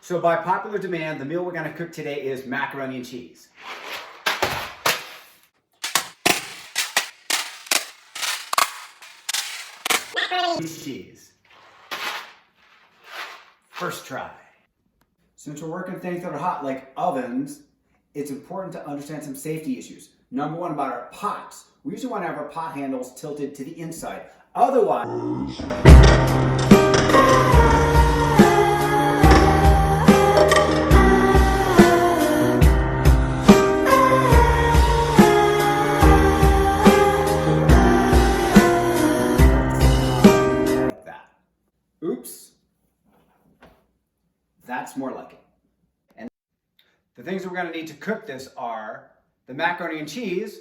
So by popular demand, the meal we're going to cook today is macaroni and cheese. Macaroni and cheese. First try. Since we're working things that are hot like ovens, it's important to understand some safety issues. Number one, about our pots. We usually want to have our pot handles tilted to the inside. Otherwise, like that. Oops. That's more like it. And the things that we're going to need to cook this are the macaroni and cheese,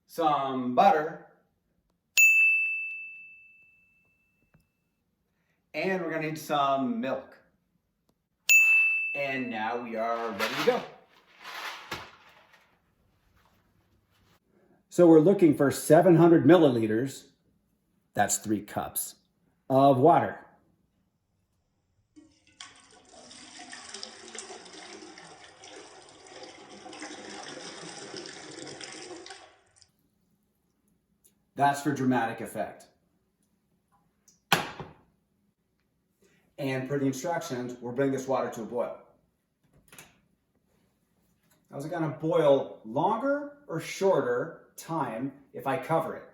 some butter, and we're going to need some milk. And now we are ready to go. So we're looking for 700 milliliters, that's 3 cups, of water. That's for dramatic effect. And per the instructions, we'll bring this water to a boil. Now, is it going to boil longer or shorter time if I cover it?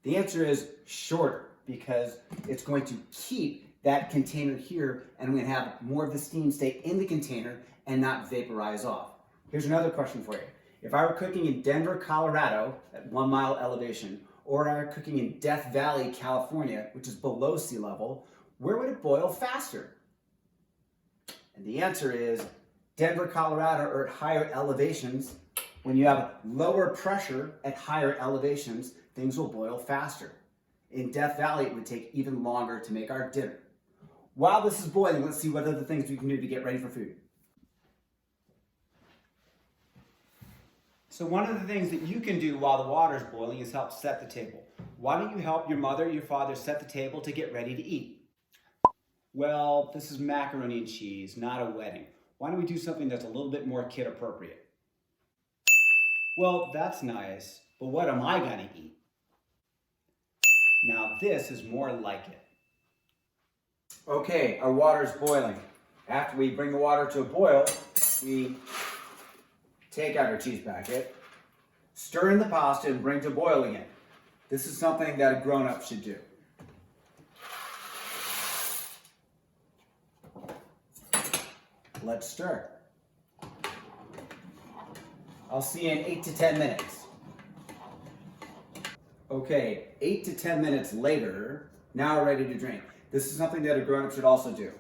The answer is shorter, because it's going to keep that container here, and we're going to have more of the steam stay in the container and not vaporize off. Here's another question for you. If I were cooking in Denver, Colorado at 1 mile elevation, or I were cooking in Death Valley, California, which is below sea level, where would it boil faster? And the answer is Denver, Colorado, or at higher elevations. When you have lower pressure at higher elevations, things will boil faster. In Death Valley, it would take even longer to make our dinner. While this is boiling, let's see what other things we can do to get ready for food. So one of the things that you can do while the water is boiling is help set the table. Why don't you help your mother or your father set the table to get ready to eat? Well, this is macaroni and cheese, not a wedding. Why don't we do something that's a little bit more kid appropriate? Well, that's nice, but what am I gonna eat? Now this is more like it. Okay, our water is boiling. After we bring the water to a boil, we take out our cheese packet, stir in the pasta, and bring to boil again. This is something that a grown-up should do. Let's stir. I'll see you in 8 to 10 minutes. Okay, 8 to 10 minutes later, now we're ready to drain. This is something that a grown-up should also do.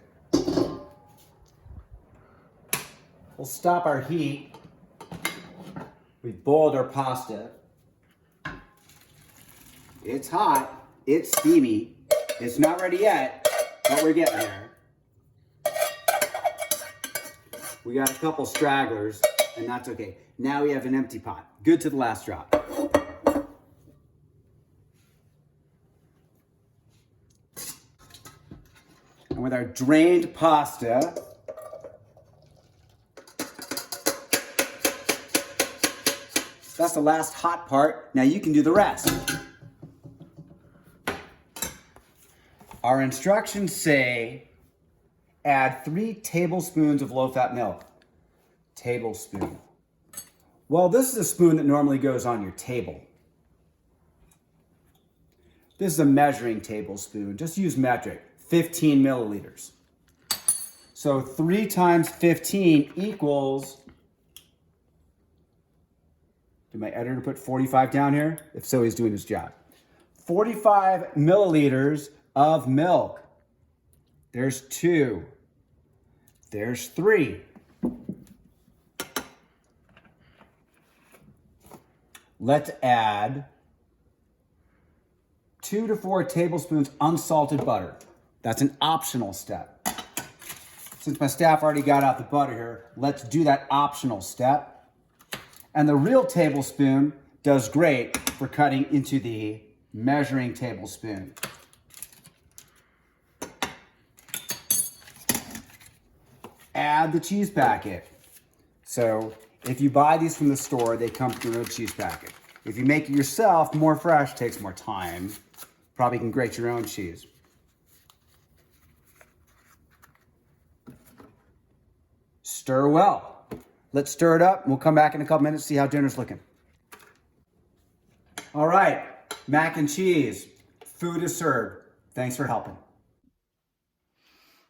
We'll stop our heat. We've boiled our pasta. It's hot, it's steamy. It's not ready yet, but we're getting there. We got a couple stragglers, and that's okay. Now we have an empty pot. Good to the last drop. And with our drained pasta, that's the last hot part. Now you can do the rest. Our instructions say add 3 tablespoons of low-fat milk. Tablespoon. Well, this is a spoon that normally goes on your table. This is a measuring tablespoon. Just use metric. 15 milliliters. So 3 times 15 equals... Did my editor put 45 down here? If so, he's doing his job. 45 milliliters of milk. There's 2. There's 3. Let's add 2 to 4 tablespoons unsalted butter. That's an optional step. Since my staff already got out the butter here, let's do that optional step. And the real tablespoon does great for cutting into the measuring tablespoon. Add the cheese packet. So if you buy these from the store, they come through a cheese packet. If you make it yourself, more fresh, takes more time. Probably can grate your own cheese. Stir well. Let's stir it up. We'll come back in a couple minutes, see how dinner's looking. All right, mac and cheese. Food is served. Thanks for helping.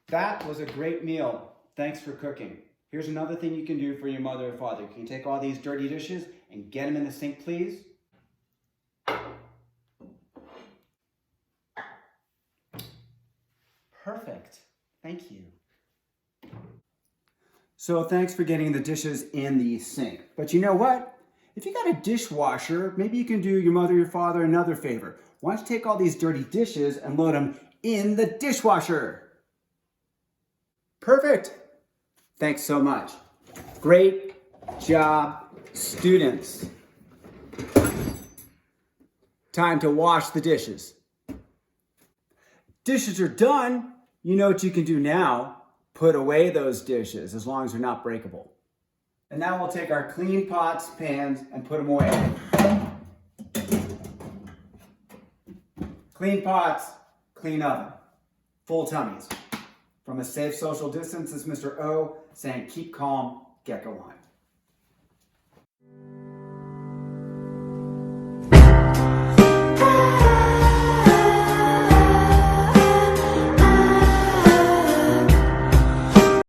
That was a great meal. Thanks for cooking. Here's another thing you can do for your mother or father. Can you take all these dirty dishes and get them in the sink, please? Perfect. Thank you. So thanks for getting the dishes in the sink. But you know what? If you got a dishwasher, maybe you can do your mother or your father another favor. Why don't you take all these dirty dishes and load them in the dishwasher? Perfect. Thanks so much. Great job, students. Time to wash the dishes. Dishes are done. You know what you can do now. Put away those dishes as long as they're not breakable. And now we'll take our clean pots, pans, and put them away. Clean pots, clean oven. Full tummies. From a safe social distance, this is Mr. O saying keep calm, get going.